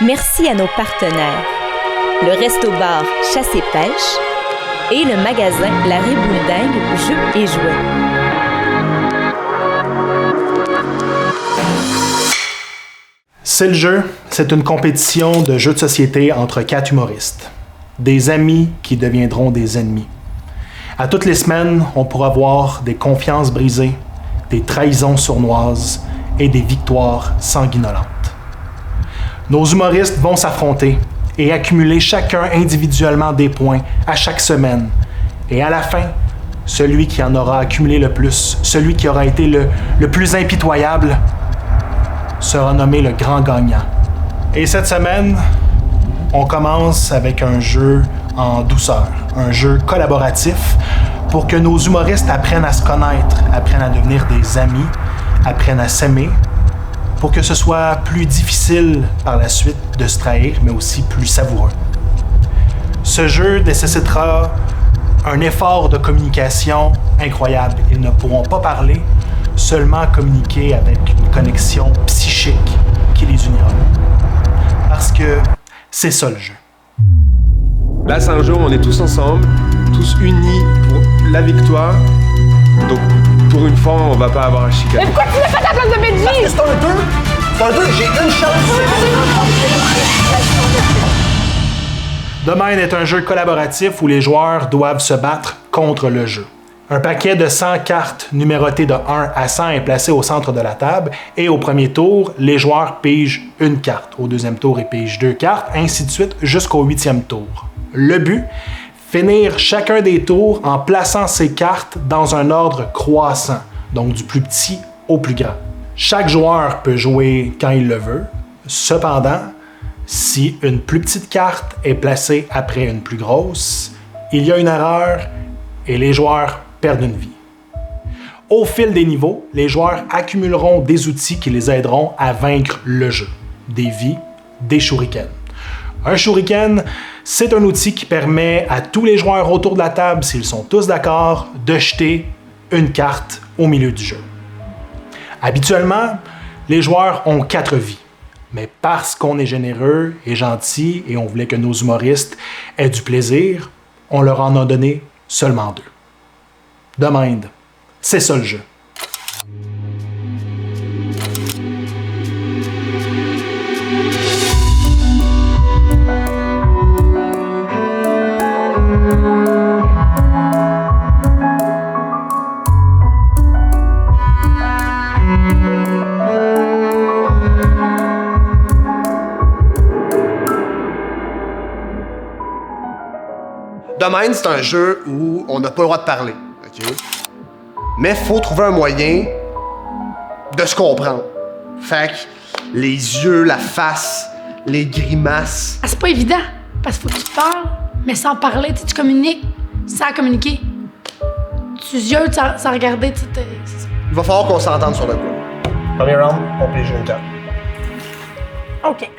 Merci à nos partenaires, le Resto-Bar Chasse et Pêche et le magasin La Ribouledingue Jeux et Jouets. C'est le jeu, c'est une compétition de jeux de société entre 4 humoristes. Des amis qui deviendront des ennemis. À toutes les semaines, on pourra voir des confiances brisées, des trahisons sournoises et des victoires sanguinolentes. Nos humoristes vont s'affronter et accumuler chacun individuellement des points à chaque semaine. Et à la fin, celui qui en aura accumulé le plus, celui qui aura été le plus impitoyable, sera nommé le grand gagnant. Et cette semaine, on commence avec un jeu en douceur, un jeu collaboratif pour que nos humoristes apprennent à se connaître, apprennent à devenir des amis, apprennent à s'aimer, pour que ce soit plus difficile par la suite de se trahir, mais aussi plus savoureux. Ce jeu nécessitera un effort de communication incroyable. Ils ne pourront pas parler, seulement communiquer avec une connexion psychique qui les unira. Parce que c'est ça le jeu. Là, c'est un jeu où on est tous ensemble, tous unis pour la victoire. Donc, pour une fois, on va pas avoir à chicaner. Mais pourquoi tu n'as pas ta place de Benji? Parce que c'est un 2! C'est un 2, j'ai une chance! Domaine est un jeu collaboratif où les joueurs doivent se battre contre le jeu. Un paquet de 100 cartes numérotées de 1 à 100 est placé au centre de la table et au premier tour, les joueurs pigent une carte. Au deuxième tour, ils pigent 2 cartes, ainsi de suite jusqu'au 8e tour. Le but, finir chacun des tours en plaçant ces cartes dans un ordre croissant, donc du plus petit au plus grand. Chaque joueur peut jouer quand il le veut. Cependant, si une plus petite carte est placée après une plus grosse, il y a une erreur et les joueurs perdent une vie. Au fil des niveaux, les joueurs accumuleront des outils qui les aideront à vaincre le jeu. Des vies, des shurikens. Un shuriken, c'est un outil qui permet à tous les joueurs autour de la table, s'ils sont tous d'accord, de jeter une carte au milieu du jeu. Habituellement, les joueurs ont 4 vies. Mais parce qu'on est généreux et gentil et on voulait que nos humoristes aient du plaisir, on leur en a donné seulement 2. De Mind, c'est ça le jeu. Domaine, c'est un jeu où on n'a pas le droit de parler. Okay? Mais faut trouver un moyen de se comprendre. Fait que les yeux, la face, les grimaces. Ah, c'est pas évident, parce qu'il faut que tu parles, mais sans parler, tu communiques sans communiquer. Tu yeux sans regarder, tu sais. Il va falloir qu'on s'entende sur le coup. Premier round, on pige une carte. OK.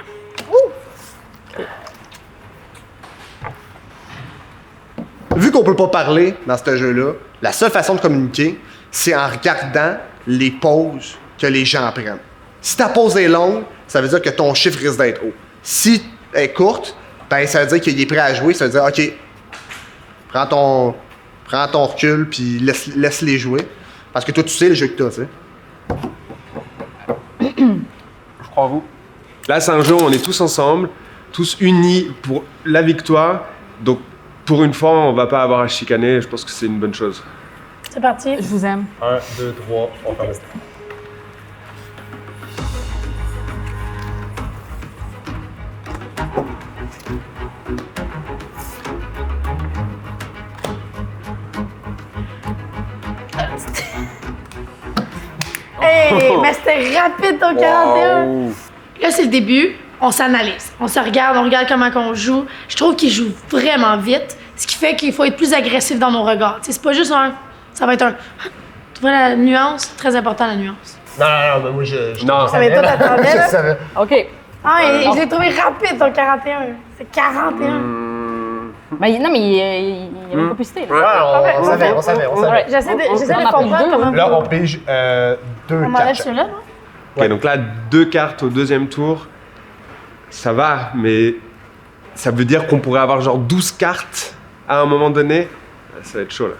Vu qu'on peut pas parler dans ce jeu-là, la seule façon de communiquer, c'est en regardant les pauses que les gens prennent. Si ta pause est longue, ça veut dire que ton chiffre risque d'être haut. Si elle est courte, ben ça veut dire qu'il est prêt à jouer, ça veut dire OK, prends ton recul puis laisse-les jouer. Parce que toi, tu sais le jeu que t'as, tu sais. Je crois en vous. Là, c'est un jeu où on est tous ensemble, tous unis pour la victoire. Donc, pour une fois, on va pas avoir à chicaner. Je pense que c'est une bonne chose. C'est parti. Je vous aime. 1, 2, 3, on ferme le stade. Hey, mais c'était rapide ton 41. Wow. Là, c'est le début. On s'analyse. On se regarde, on regarde comment on joue. Je trouve qu'il joue vraiment vite, ce qui fait qu'il faut être plus agressif dans nos regards. T'sais, c'est pas juste un... Ça va être un... Tu vois la nuance? Très important, la nuance. Non, mais moi, je Non. Ça mais toi, t'attendais, là? Je savais. OK. Ah, et je l'ai trouvé rapide, ton 41. C'est 41. Mais, non, mais il y a une complicité. Là. Ouais, on savait. Ouais. J'essaie de On en a comprendre pris deux, comment... Là, on pige 2 On m'enlève cartes. ceux-là, non? Ok, donc là, 2 cartes au deuxième tour. ça va, mais ça veut dire qu'on pourrait avoir genre 12 cartes à un moment donné. Ça va être chaud là.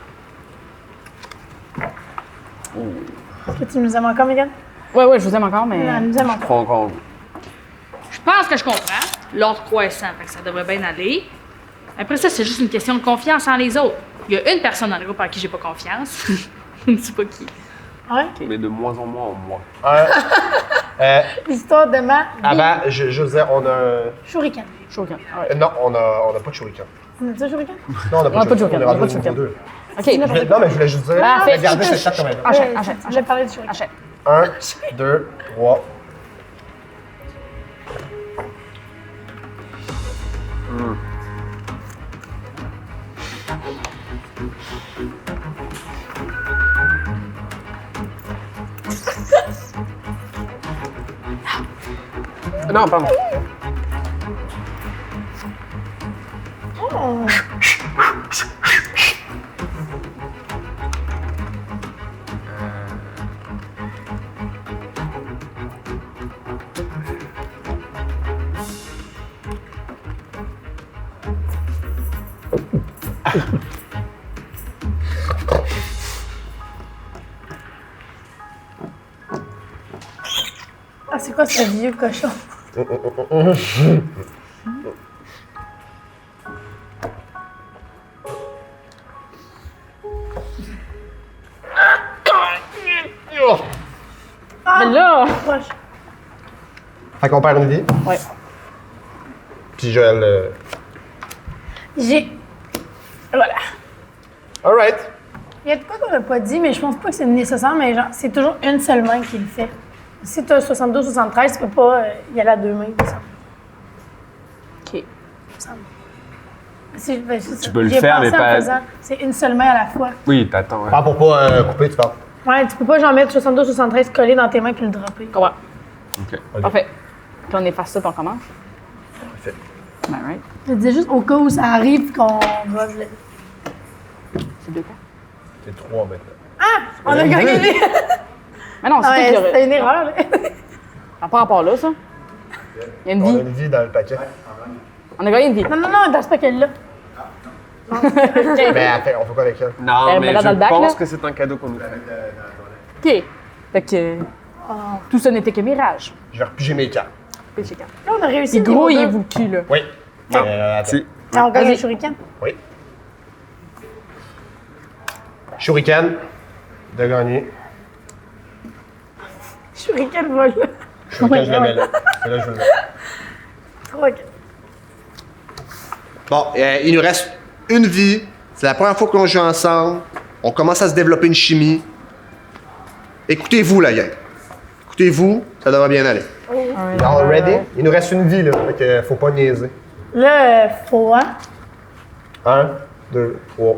Est-ce que tu nous aimes encore, Megan? Ouais, je vous aime encore, mais. Elle nous aime encore. Prends encore. Je pense que je comprends. L'ordre croissant, fait que ça devrait bien aller. Après ça, c'est juste une question de confiance en les autres. Il y a une personne dans le groupe à qui j'ai pas confiance. Je ne sais pas qui. Ouais. Mais de moins en moins en moi. L'histoire de ma vie. Avant, je veux dire, on a un... Shuriken. Shuriken. Non, on a pas de shuriken. Tu as dit ça, Shuriken? Non, on n'a On a pas de shuriken, On est on a rendu pas de au niveau shuriken. 2. OK. Non, mais je voulais juste dire, Ah, fait- regardez cette carte comme elle est. Achète, Ouais, achète, je voulais parler de Shuriken. achète. 1, 2, 3. Non, pardon. Ah, c'est quoi ce vieux cochon? Mais là! Proche. Fait qu'on perd une vie. Ouais. Puis Joël... J'ai. Voilà. Alright. Il y a de quoi qu'on n'a pas dit, mais je pense pas que c'est nécessaire, mais genre, c'est toujours une seule main qui le fait. Si tu as 72-73, tu peux pas y aller à deux mains, il me semble. OK. Il me semble. Tu peux le faire, mais pas- C'est une seule main à la fois. Oui, t'attends. Ouais. Pas pour pas couper, tu parles. Ouais, tu peux pas genre mettre 72-73 collé dans tes mains puis le dropper. Comprends. Ok. Parfait. Puis on efface ça, puis on commence. Parfait. Ben, right. Je disais juste au cas où ça arrive qu'on va. C'est deux cas. C'est 3 maintenant. On a gagné les. Mais non, c'est Ouais, toi qui c'était une erreur, là. À part rapport là, ça. Il y a une On a vie. une vie dans le paquet. On a gagné une vie. Non, dans ce paquet-là. Mais attends, on fait quoi avec elle? Non, Elle mais met là je dans le bac, pense là. que c'est un cadeau qu'on nous fait. OK. Fait que. Tout ça n'était que mirage. Je vais repiger mes cartes. Puis c'est quand. Là, on a réussi. Il le niveau deux. grouillez-vous le cul, là. Oui. Non. Attends. Si. Ah, on gagne Vas-y. le shuriken. Oui. Shuriken. De gagner. Shuriken va là. Shuriken, je le mets là. Et là, je le mets. Ok. Bon, il nous reste une vie. C'est la première fois qu'on joue ensemble. On commence à se développer une chimie. Écoutez-vous, la gang. Écoutez-vous, ça devrait bien aller. Y'all ready? Il nous reste une vie, là. Fait que faut pas niaiser. Là, faut, hein? 1, 2, 3.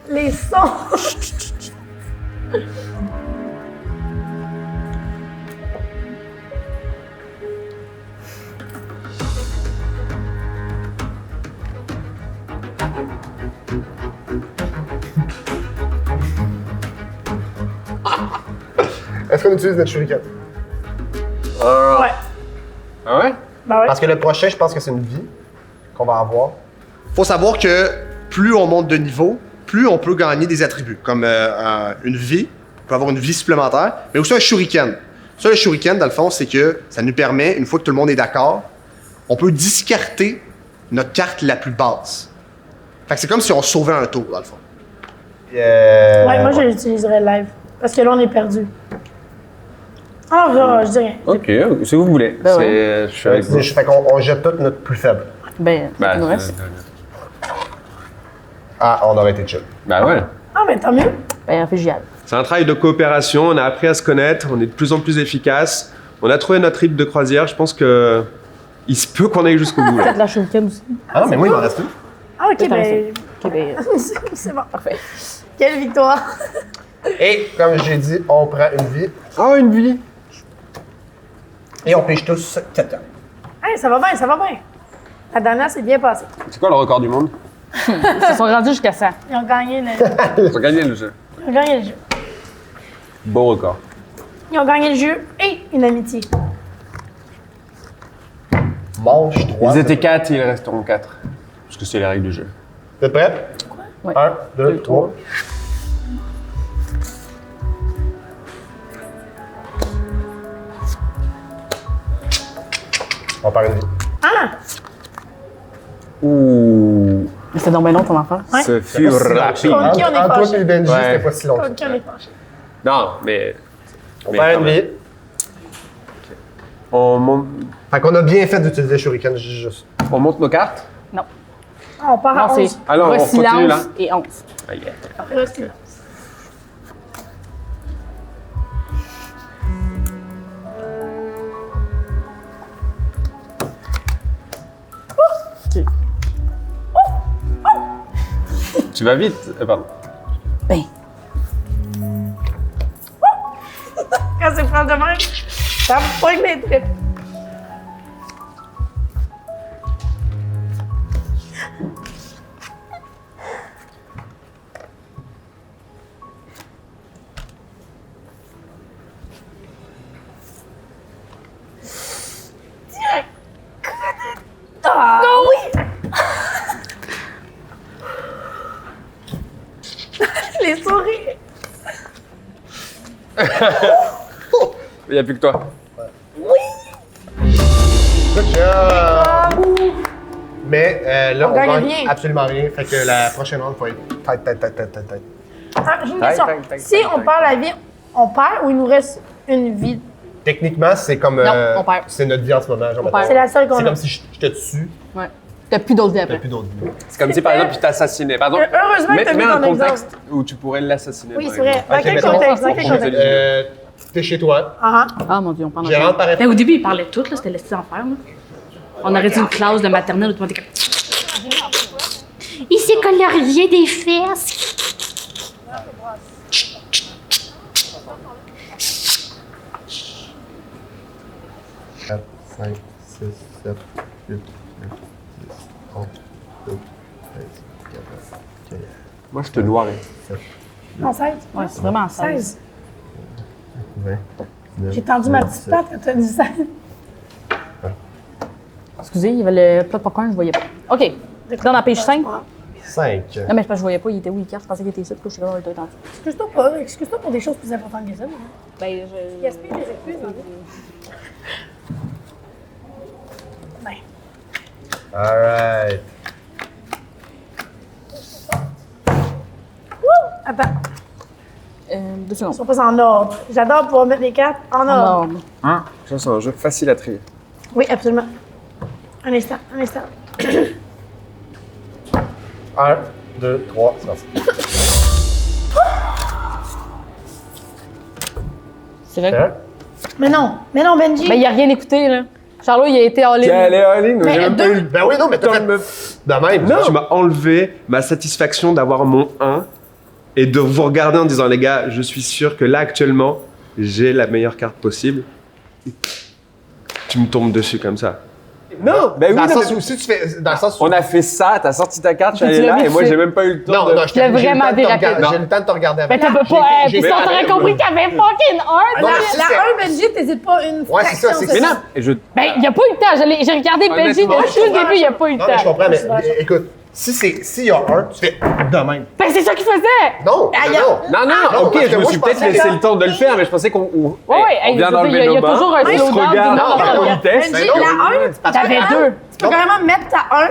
Les sons. Est-ce qu'on utilise notre shuriken? Ouais. Ah ouais? Bah ouais. Parce que le prochain, je pense que c'est une vie qu'on va avoir. Faut savoir que plus on monte de niveau, plus on peut gagner des attributs, comme une vie, on peut avoir une vie supplémentaire, mais aussi un shuriken. Ça, le shuriken, dans le fond, c'est que ça nous permet, une fois que tout le monde est d'accord, on peut discarter notre carte la plus basse. Fait que c'est comme si on sauvait un tour, dans le fond. Ouais, moi, je l'utiliserais live. Parce que là, on est perdu. Ah, je dis rien. Ok, c'est ce que vous voulez. Ben ouais. Je suis avec vous. Fait qu'on jette tout notre plus faible. Ben, Ben, il nous reste. Ah, on aurait été chill. Ben ouais. Ah, mais tant mieux. Ben, réfugiade. C'est un travail de coopération, on a appris à se connaître, on est de plus en plus efficace. On a trouvé notre rythme de croisière, je pense que il se peut qu'on aille jusqu'au bout. là. Peut-être la shuriken aussi. Ah, mais moi, il m'en reste une. Ah, ok, ben. Ok, ben, C'est bon. parfait. Quelle victoire. Et, comme j'ai dit, on prend une vie. Oh, une vie! Et on pêche tous 4 cartes. Hey, ça va bien, ça va bien. La dernière, c'est bien passé. C'est quoi le record du monde? Ils se sont rendus jusqu'à 100. Ils ont gagné le, Ils ont gagné le jeu. ils ont gagné le jeu. Beau record. Ils ont gagné le jeu et une amitié. Manche droite. Ils étaient 4, ils resteront 4. Parce que c'est les règles du jeu. Vous êtes prêts? Ouais. 1, 2, 3. On perd une vie. Ah! Ouh. Mais c'est donc bien long ton enfant. Ouais. Ce fut rapide. Contre qui on est Entre toi fâché? et Benji, Ouais. c'était pas si long. Contre qui on est fâché? Non, mais. On mais perd quand une même. vie. On monte, Fait qu'on a bien fait d'utiliser Shuriken, juste. on monte nos cartes? Ah, on part à Non, 11. c'est Alors, on continue, là. silence et 11. Ah, yeah. Après, silence. Tu vas vite? Pardon. Ben, Quand c'est proche de même, ça me pogne les tripes. Ah oui! Les souris! Il n'y a plus que toi. Good job! Mais là, On on gagne gagne rien. absolument rien. Fait que la prochaine ronde, faut être tête. Ah, j'ai une question. Si on perd la vie, on perd ou il nous reste une vie? Techniquement, c'est comme. Non, on perd. C'est notre vie en ce moment. Genre, On mettons. perd. C'est la seule qu'on C'est a. comme si je te tue, ouais. T'as plus d'autres vies t'as après. plus d'autres vies. C'est comme si, par exemple, tu t'assassinais. Pardon. Heureusement que t'as mis mets un ton contexte exemple. où tu pourrais l'assassiner. Oui, par c'est vrai. exemple. Dans Ok, quel mettons, contexte? Dans quel on contexte? T'es chez toi. Ah, Ah mon dieu, on parle Je rentre par Ben, au début, ils parlaient tout, là, c'était laissé en faire. Là. On aurait dit une classe de maternelle où tout le monde était comme. Il s'est colorié des fesses. 4, 5, 6, 7, 8, 9, 10, 11, 12, 13, 14, 15, Moi, je te noirais. non, 16. Ouais, c'est vraiment 16. 16. 20, 19, J'ai tendu ma petite patte quand t'as dit 16. Excusez, il y avait le plat de popcorn, je voyais pas. OK. Dans la page 5. Non, 5. mais c'est parce que je voyais pas, il était où, Icar? Je pensais qu'il était ici, puis je suis là, il était en dessous. Excuse-toi pas. Excuse-toi pour des choses plus importantes que ça. moi. Ben, je. Gaspille des excuses. hein. Ben, Alright. attends, 2 secondes. ils sont pas en ordre. J'adore pouvoir mettre les cartes en ordre. Non. Ça, c'est un jeu facile à trier. Oui, absolument. Un instant, un instant. 1, 2, 3, c'est parti. C'est vrai? Hein? Mais non, Benji. Ben, il a rien écouté, là. Charlot, il a été en ligne. Allez, allez, Mais j'ai même pas eu le Ben oui, non, mais t'as temps fait de me. de même. Tu m'as enlevé ma satisfaction d'avoir mon 1 et de vous regarder en disant, les gars, je suis sûr que là, actuellement, j'ai la meilleure carte possible. Tu me tombes dessus comme ça. Non, ben oui, Dans le non, sens mais- où si tu fais. Dans le sens où. On a fait ça, t'as sorti ta carte, je suis Tu allé l'as là, vu et moi, dessus. j'ai même pas eu le temps. Non, de... non, Tu l'as vraiment j'ai dérapé. J'ai le temps de te regarder Ben, avant. t'as pas pas. Puis Mais ça, on non, t'aurait compris qu'il y avait fucking un. Non, là. mais La 1, Benji, t'hésites pas une Ouais, c'est ça, fraction, c'est Mais ça. non, et je. Ben, il a pas eu le temps. J'ai regardé Benji Honnêtement, depuis le début, il a pas eu le Non, mais je temps. comprends, mais écoute, S'il y a un, tu fais de même. Ben, c'est ça qu'il faisait! Non, non. Non, ok, parce que je me moi, suis je peut-être pensais laissé que- le temps de le faire, mais je pensais qu'on Ouais, on vient je veux d'enlever dire, il y a nos bains, toujours un on se slowdown regarde du en monde. politesse. Benji, non, la 1, T'avais deux. tu peux carrément mettre ta 1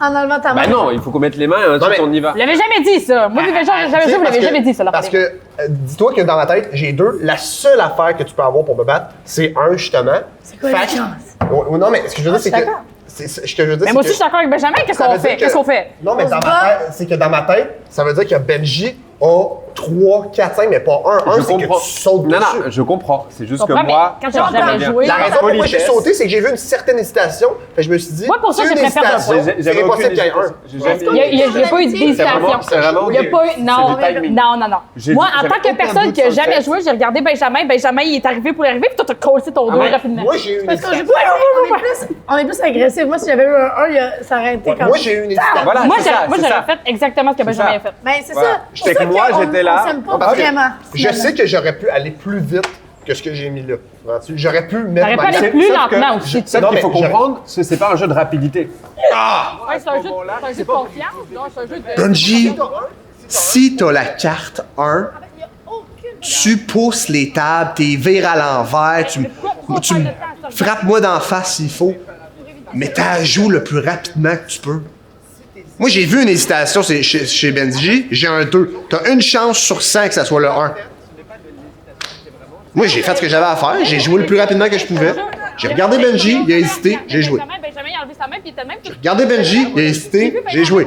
en enlevant ta main. Bah non, il faut qu'on mette les mains, Non, ensuite mais- on y va. Vous l'avez jamais dit, ça. Moi, j'avais jamais, vous l'avez jamais dit, ça, la Parce première. que, dis-toi que dans ma tête, j'ai 2. La seule affaire que tu peux avoir pour me battre, c'est 1, justement. C'est quoi la Fait que- chance? Non, mais ce que je veux dire, c'est je suis que. d'accord. Ce que je veux dire, Mais moi c'est aussi, je suis d'accord avec Benjamin. Qu'est-ce ça qu'on veut dire fait? que- Qu'est-ce qu'on fait? Non, mais On dans se ma bat. tête, c'est que dans ma tête, ça veut dire que Benji a 3, 4, 5, mais pas 1. 1, Je c'est que comprends. tu sautes Non, dessus. non, je comprends. C'est juste Je que comprends, mais moi, quand j'ai jamais joué. La raison pourquoi j'ai politesse. sauté, c'est que j'ai vu une certaine hésitation. Fait que je me suis dit, Moi, pour ça, une j'ai préféré un hésitation, point. c'est J'avais impossible aucune qu'il y ait un. hésitation. J'ai jamais- Il n'y a pas eu d'hésitation. C'est vraiment Il n'y a pas eu. Non, c'est du timing. non. J'ai- Moi, en j'avais tant que aucun personne doute qui a sur le jamais fait. joué, j'ai regardé Benjamin. Benjamin, il est arrivé pour arriver, puis toi, t'as collé ton dos ouais. rapidement. Moi, j'ai eu une Parce qu'on joue hésitation. on est plus agressif. Moi, si j'avais eu un 1, ça aurait été comme. Moi, j'ai eu une hésitation. Voilà, Moi, c'est ça, moi, c'est j'aurais ça. fait exactement ce que Benjamin ça. a fait. Ben, c'est Voilà. ça. J'étais C'est ça que moi, qu'on- j'étais là. On s'aime pas Parce que vraiment. Je sais que j'aurais pu aller plus vite que ce que j'ai mis là. J'aurais pu mettre T'aurais ma pu aller carte. plus Sauf que- lentement aussi. Ça Non, qu'il faut mais j'aurais- comprendre, c'est pas un jeu de rapidité. Ouais, c'est un jeu de confiance, non, c'est un jeu de. Benji, si t'as la carte 1, tu pousses les tables, t'es vires à l'envers, tu frappes-moi d'en face s'il faut, mais t'as joué le plus rapidement que tu peux. Moi, j'ai vu une hésitation chez Benji, j'ai un 2. T'as une chance sur 100 que ça soit le 1. Moi, j'ai fait ce que j'avais à faire, j'ai joué le plus rapidement que je pouvais. J'ai regardé Benji, il a hésité, j'ai joué. Benjamin, il a enlevé sa main, puis il était de même. J'ai regardé Benji, il a hésité, j'ai joué.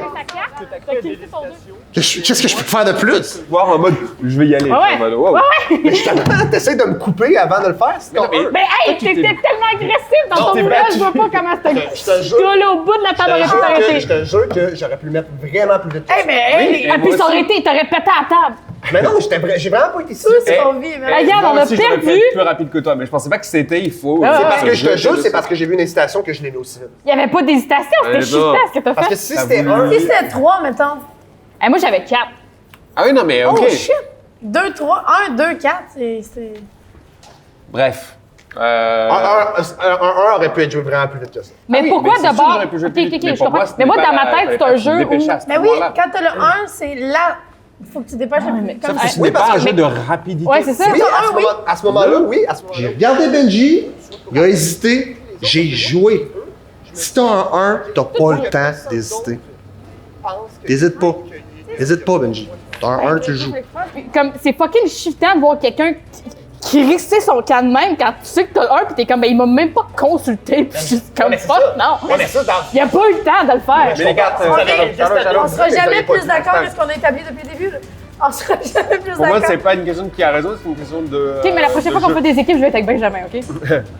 T'as quitté ton deux. Qu'est-ce que je peux faire de plus? Voir en mode, je vais y aller. Ouais, En mode, wow. Mais justement, t'essayes de me couper avant de le faire, c'est ton 1. Mais hey, t'étais tellement agressif dans Non, ton t'es moulage, battu. je vois pas comment Je te c'était. jure. Tu là au bout de la table, aurait pu t'arrêter. Je te jure que j'aurais pu le mettre vraiment plus vite. que Hey, ça. mais hey, Ah, puis ça aurait été, t'aurais pété à la table. Mais non, j'ai vraiment pas été ici. tout ce C'est qu'on vit, mais. Regarde, Moi on a aussi, j'aurais pu perdu. être plus rapide que toi, mais je pensais pas que c'était, il faut. Ah, parce que je te jure, de c'est ça. parce que j'ai vu une hésitation que je l'ai mis aussi vite. Il n'y avait pas d'hésitation, c'était non. chutant ce que t'as Parce que fait. si T'as c'était voulu- 1, Si c'était 3, mettons. Hey, moi, j'avais 4. Ah oui, non, mais ok. Oh shit! 2, 3, 1, 2, 4, c'est. Bref. un 1 aurait pu être joué vraiment plus vite que ça. Mais oui, pourquoi mais c'est sûr, d'abord? j'aurais pu jouer Ok, plus ok, vite, ok, mais je pour comprends. moi, ce Mais n'est moi, pas dans ma la- tête, c'est fallait un pas que tu jeu te où. dépêches à ce Mais oui, moment-là. quand t'as le 1, c'est là. Il faut que tu dépêches le plus. Comme Sauf que ce Oui, n'est parce pas un que- jeu de rapidité. Ouais, c'est ça. Oui, à ce moment-là, oui. J'ai regardé Benji, il a hésité, j'ai joué. Si t'as un 1, t'as pas le temps d'hésiter. T'hésites pas. Hésite pas, Benji. T'as un 1, tu joues. Comme, c'est fucking shiftant de voir quelqu'un qui risquait son camp de même quand tu sais que t'as le 1 pis t'es comme, ben il m'a même pas consulté pis je suis comme, mais c'est fuck, ça. non. Ouais, mais ça, dans... Il a pas eu le temps de le faire. Mais les gars, On sera jamais plus d'accord que ce qu'on a établi depuis le début. là. On sera jamais plus Pour moi, d'accord. c'est pas une question de qui a raison, c'est une question de. Ok, mais la prochaine fois qu'on fait des équipes, je vais être avec Benjamin, ok?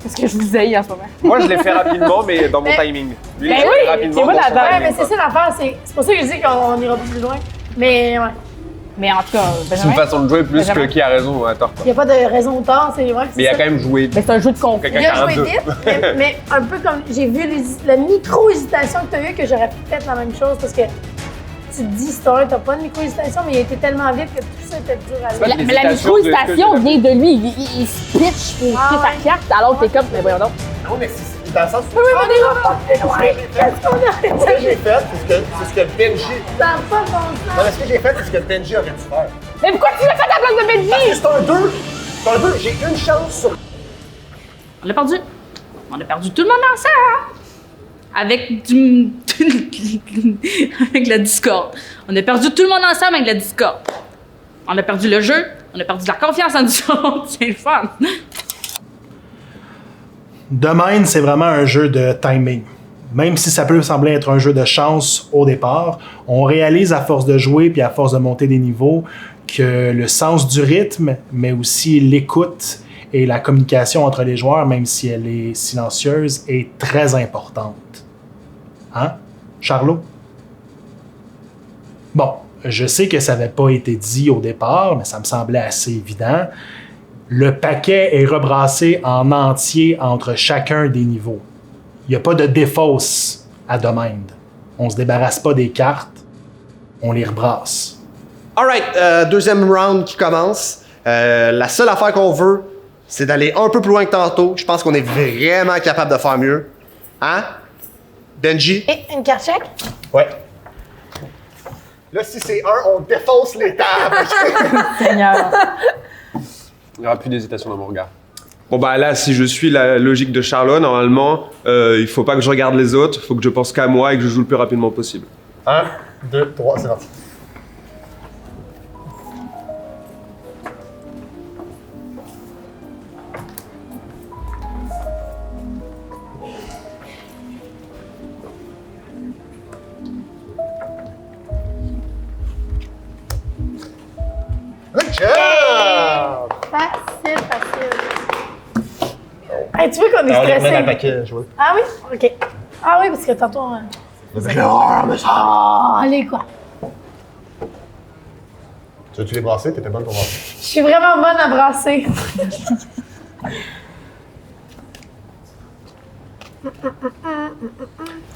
Parce que je vous haïs en ce moment. Moi, je l'ai fait rapidement, mais dans mon Mais- timing. Lui, Ben il l'a fait oui, rapidement c'est moi dans son là-dedans. Ouais, timing. mais c'est ça l'affaire. C'est pour ça que je dis qu'on ira pas plus loin. Mais ouais. Mais en tout cas, C'est une Benjamin, façon de jouer plus que Benjamin. qui a raison ou a tort. Il n'y a pas de raison ou tort. C'est ouais, Mais il a ça. quand même joué. ben, c'est un jeu de confiance. Quelqu'un Il a qui a un joué 2. vite, mais un peu comme j'ai vu la micro-hésitation que tu as eue, que j'aurais fait la même chose parce que tu te dis, c'est un, t'as pas de micro-hésitation, mais il a été tellement vite que tout ça était dur à Mais lire. mais la L'hésitation de- micro-station vient de lui. Il se pitch pour Ah quitter ouais. sa carte, alors que t'es comme, mais voyons donc. Non, mais c'est dans le sens où... Oui, on ira pas plus loin. Qu'est-ce qu'on a Ce que j'ai fait, c'est ce que Benji... Ça n'a pas de bon Non, sens. mais ce que j'ai fait, c'est ce que Benji aurait dû faire. Mais pourquoi tu l'as fait à la place de Benji? C'est un 2. C'est un 2. J'ai une chance sur... On a perdu. On a perdu tout le monde ensemble. Avec du. avec la discorde. On a perdu tout le monde ensemble avec la discorde. On a perdu le jeu. On a perdu de la confiance en nous autres. C'est le fun. Domaine, c'est vraiment un jeu de timing. Même si ça peut sembler être un jeu de chance au départ, on réalise à force de jouer puis à force de monter des niveaux que le sens du rythme, mais aussi l'écoute et la communication entre les joueurs, même si elle est silencieuse, est très importante. Hein, Charlot? Bon, je sais que ça n'avait pas été dit au départ, mais ça me semblait assez évident. Le paquet est rebrassé en entier entre chacun des niveaux. Il n'y a pas de défausse à domaine. On se débarrasse pas des cartes, on les rebrasse. Alright, deuxième round qui commence. La seule affaire qu'on veut, c'est d'aller un peu plus loin que tantôt. Je pense qu'on est vraiment capable de faire mieux. Hein? Benji? Et une carte chèque? Ouais. Là, si c'est 1, on défonce les tables. Seigneur. Il n'y aura plus d'hésitation dans mon regard. Bon bah là, si je suis la logique de Charlot, normalement, il faut pas que je regarde les autres, il faut que je pense qu'à moi et que je joue le plus rapidement possible. 1, 2, 3, c'est parti. Good job! Facile. Hey, tu veux qu'on est Alors, on remet dans le stressé? paquet, je vois. Ah oui? OK. Ah oui, parce que tantôt... allez, quoi. Tu veux-tu les brasser? T'étais bonne pour brasser. Je suis vraiment bonne à brasser.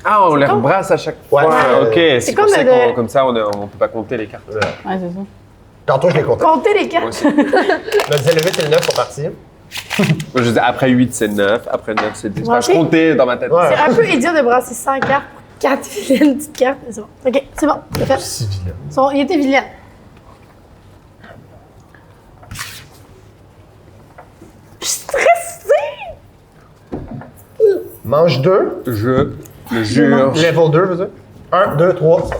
Ah, on les rebrasse à chaque fois. Ouais. Ok, c'est comme pour ça de- qu'on comme ça, on peut pas compter les cartes. Ouais, c'est ça. Tantôt, je les comptais. Comptez les cartes. Moi aussi. Je me disais, le 8 et le 9 sont partis. Moi, je disais après 8, c'est 9, après 9, c'est 10. Enfin, je Ok. comptais dans ma tête. Ouais. C'est un peu idiot de brasser 100 cartes pour 4 vilaines petites cartes, mais c'est bon. OK, c'est bon, c'est fait. Si vilain. Il était vilain. Je suis stressée! Mange 2. Je le jure. Level 2, veux dire? 1, 2, 3.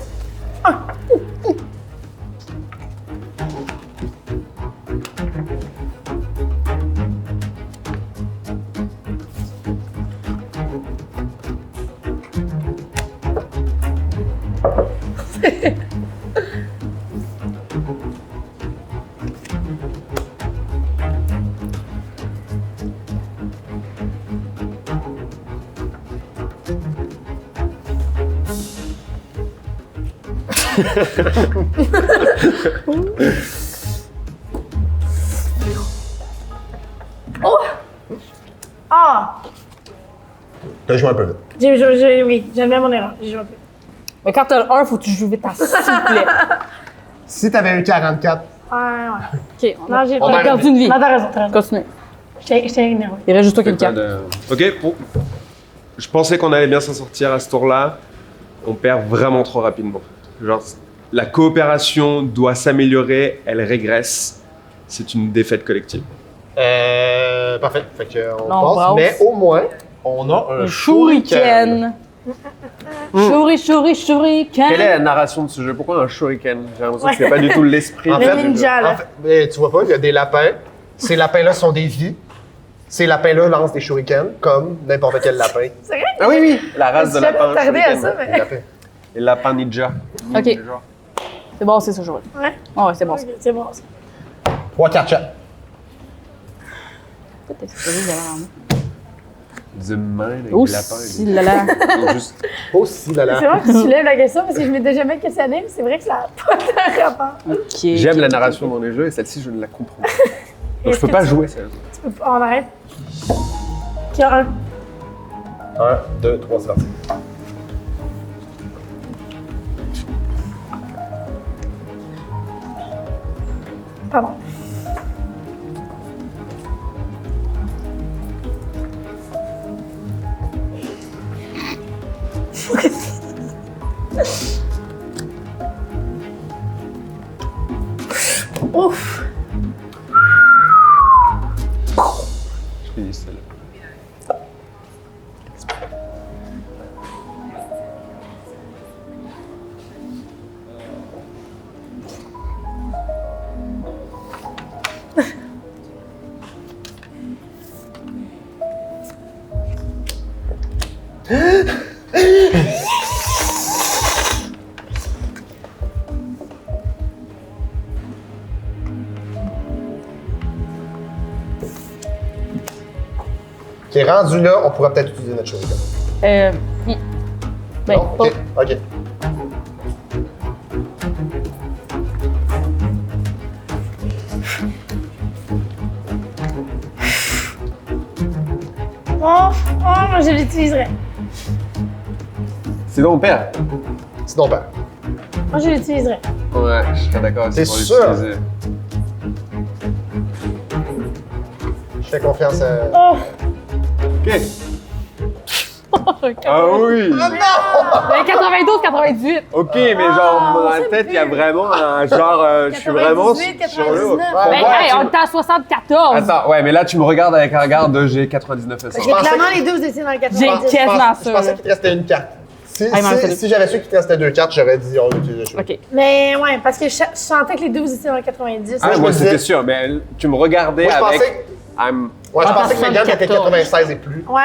Ah! T'as joué un peu vite. Oui, j'admets mon erreur. J'ai joué un peu. Mais quand t'as le 1, faut que tu joues vite, s'il te plaît. Si t'avais eu 44, Ouais. OK, Non, j'ai on a perdu une vie. Non, t'as raison. Continue. J'étais énervée. Il reste juste toi qui C'est le pas carte. de- Ok, bon. Je pensais qu'on allait bien s'en sortir à ce tour-là. On perd vraiment trop rapidement. Genre, la coopération doit s'améliorer, elle régresse. C'est une défaite collective. parfait. Fait qu'on Là, on passe, brasse. mais au moins, on a un Shuriken. Shuriken. Quelle est la narration de ce jeu? Pourquoi un shuriken? J'ai l'impression que c'est pas du tout l'esprit En du fait, jeu. ninja, là. En fait, mais tu vois pas, il y a des lapins. Ces lapins-là sont des vies. Ces lapins-là lancent des shurikens, comme n'importe quel lapin. C'est vrai? Ah oui, oui, la race de J'ai jamais lapin. attardé à shuriken. ça, Les mais. lapins. Les lapins ninja. OK. Genre. C'est bon, c'est ça, je vois. Ouais. Ah ouais, c'est bon. Ok, c'est bon. 3 cartes chat. Peut-être explosé derrière moi. The Mind avec Oh, des lapins. si là là. Ils ont juste- Aussi, là, C'est là. vrai que tu soulèves la question parce que je m'étais jamais questionné, mais c'est vrai que ça n'a pas de rapport. OK. J'aime la narration dans les jeux et celle-ci, je ne la comprends pas. Donc, je peux pas jouer, sérieusement. Tu peux pas- On arrête. Qui a un. 1, 2, 3, c'est parti. Pardon. Ouf! Je finis celle-là. Qui est rendu là, on pourrait peut-être utiliser notre shuriken. Ben, Non? pas. Ok, ok. Oh, moi je l'utiliserai. Sinon, on perd. Sinon, ben. Moi je l'utiliserai. Ouais, je serais d'accord. T'es pour sûr? l'utiliser. Je fais confiance à. Oh! Ok. Ah oui! Ben, 92, 98. Ok, mais genre, dans la tête, il y a vraiment un genre. Je suis vraiment 98, sur le. 99. Ben, hey, on était à 74. Attends, ouais, mais là, tu me regardes avec un regard de j'ai 99 et 100. J'ai clairement les deux, vous étiez dans le J'ai 90. quasiment Je ça. pensais là. qu'il te restait une carte. Si, Ah, il m'en restait deux. si j'avais su qu'il te restait 2 cartes, j'aurais dit on l'utilise le choix. Ok. Mais ouais, parce que je sentais que les deux, vous étiez dans le 90. Ah, je moi, me c'était disais- sûr, mais tu me regardais Moi, je avec. pensais- I'm... Ouais, je Ah, pensais que mes gammes étaient 74. 96 et plus. Ouais.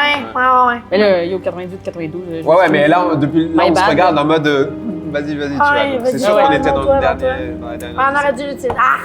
Mais là, yo, 98, 92. Ouais, ouais, mais là, depuis là, My on se bad. regarde en mode. Vas-y, tu Ouais, vois. Donc, vas-y, c'est sûr ouais, qu'on était non, dans toi, le non, dernier. Dans la dernière Ah, on aurait émission. dû l'utiliser. Ah!